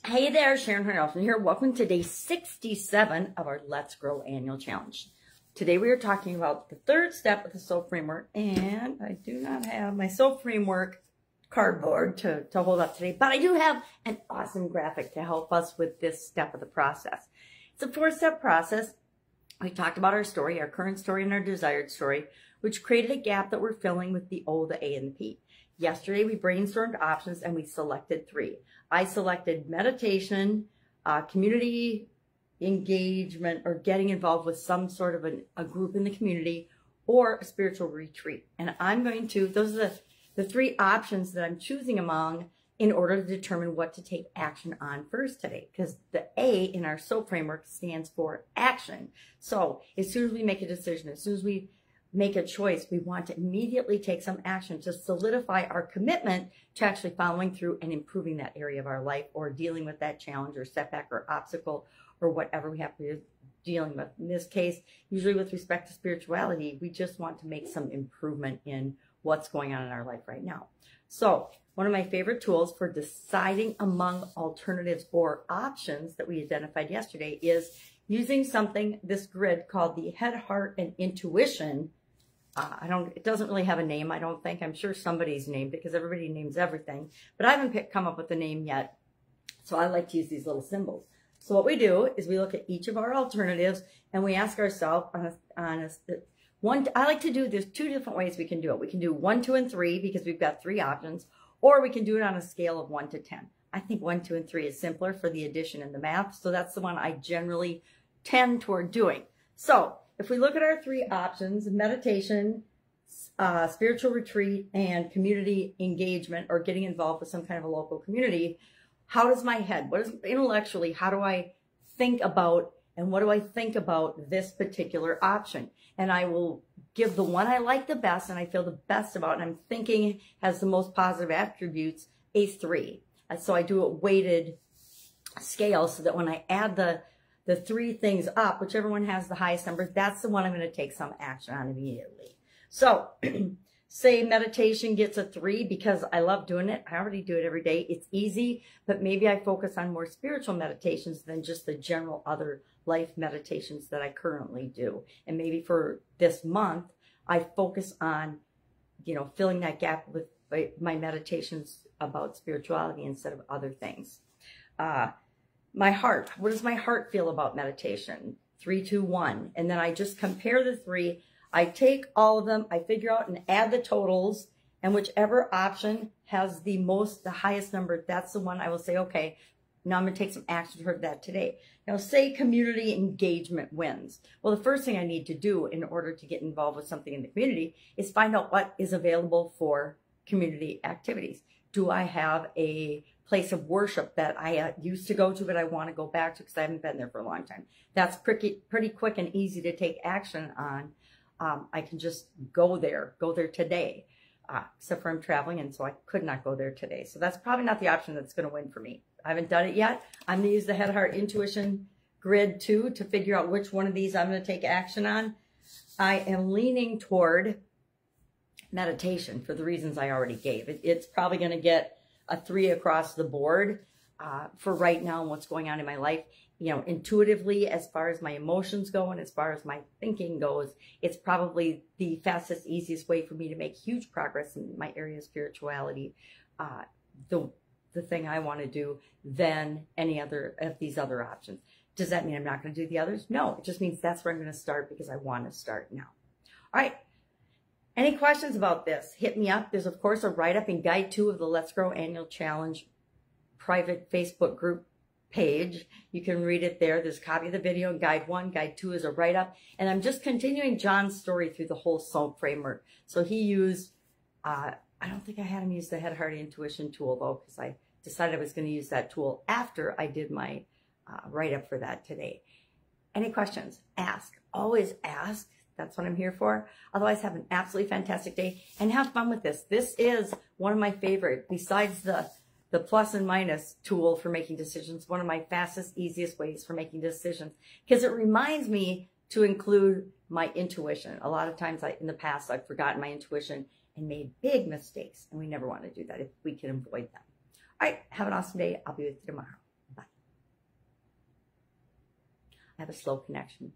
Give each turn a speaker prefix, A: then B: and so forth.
A: Hey there, Sharon Horne-Ellstrom here. Welcome to day 67 of our Let's Grow annual challenge. Today we are talking about the third step of the soAp framework, and I do not have my soAp framework cardboard to hold up today, but I do have an awesome graphic to help us with this step of the process. It's a 4-step process. We talked about our story, our current story, and our desired story, which created a gap that we're filling with the O, the A, and the P. Yesterday, we brainstormed options and we selected 3. I selected meditation, community engagement, or getting involved with some sort of a group in the community, or a spiritual retreat. And I'm going to, those are the 3 options that I'm choosing among in order to determine what to take action on first today. Because the A in our soAp framework stands for action. So as soon as we make a decision, as soon as we make a choice, we want to immediately take some action to solidify our commitment to actually following through and improving that area of our life, or dealing with that challenge or setback or obstacle or whatever we have to be dealing with. In this case, usually with respect to spirituality, we just want to make some improvement in what's going on in our life right now. So one of my favorite tools for deciding among alternatives or options that we identified yesterday is using something, this grid called the Head, Heart, and Intuition. It doesn't really have a name, I don't think. I'm sure somebody's named it because everybody names everything, but I haven't come up with a name yet. So I like to use these little symbols. So what we do is we look at each of our alternatives and we ask ourselves I like to do, there's 2 different ways we can do it. We can do 1, 2, and 3 because we've got 3 options, or we can do it on a scale of 1 to 10. I think 1, 2, and 3 is simpler for the addition and the math. So that's the one I generally tend toward doing. So if we look at our 3 options, meditation, spiritual retreat, and community engagement, or getting involved with some kind of a local community, how does my head, intellectually, how do I think about, and what do I think about this particular option? And I will give the one I like the best and I feel the best about, and I'm thinking has the most positive attributes, a 3. So I do a weighted scale so that when I add the 3 things up, whichever one has the highest number, that's the one I'm going to take some action on immediately. So say meditation gets a 3 because I love doing it. I already do it every day. It's easy, but maybe I focus on more spiritual meditations than just the general other life meditations that I currently do. And maybe for this month, I focus on, filling that gap with my meditations about spirituality instead of other things. My heart, what does my heart feel about meditation? 3, 2, 1. And then I just compare the 3. I take all of them, I figure out and add the totals, and whichever option has the highest number, that's the one I will say, okay, now I'm going to take some action for that today. Now, say community engagement wins. Well, the first thing I need to do in order to get involved with something in the community is find out what is available for community activities. Do I have a place of worship that I used to go to, but I want to go back to because I haven't been there for a long time? That's pretty quick and easy to take action on. I can just go there today, except for I'm traveling, and so I could not go there today. So that's probably not the option that's going to win for me. I haven't done it yet. I'm going to use the Head, Heart, Intuition grid too to figure out which one of these I'm going to take action on. I am leaning toward meditation for the reasons I already gave. It's probably going to get a 3 across the board for right now and what's going on in my life. Intuitively, as far as my emotions go and as far as my thinking goes, it's probably the fastest, easiest way for me to make huge progress in my area of spirituality, the thing I want to do, than any other of these other options. Does that mean I'm not going to do the others? No, it just means that's where I'm going to start because I want to start now. All right. Any questions about this? Hit me up. There's, of course, a write-up in Guide 2 of the Let's Grow Annual Challenge private Facebook group page. You can read it there. There's a copy of the video in Guide 1. Guide 2 is a write-up. And I'm just continuing John's story through the whole soAp framework. So he used, I don't think I had him use the Head, Heart, Intuition tool, though, because I decided I was going to use that tool after I did my write-up for that today. Any questions? Ask. Always ask. That's what I'm here for. Otherwise, have an absolutely fantastic day and have fun with this. This is one of my favorite, besides the plus and minus tool for making decisions, one of my fastest, easiest ways for making decisions, because it reminds me to include my intuition. A lot of times in the past, I've forgotten my intuition and made big mistakes, and we never want to do that if we can avoid them. All right, have an awesome day. I'll be with you tomorrow. Bye. have a slow connection.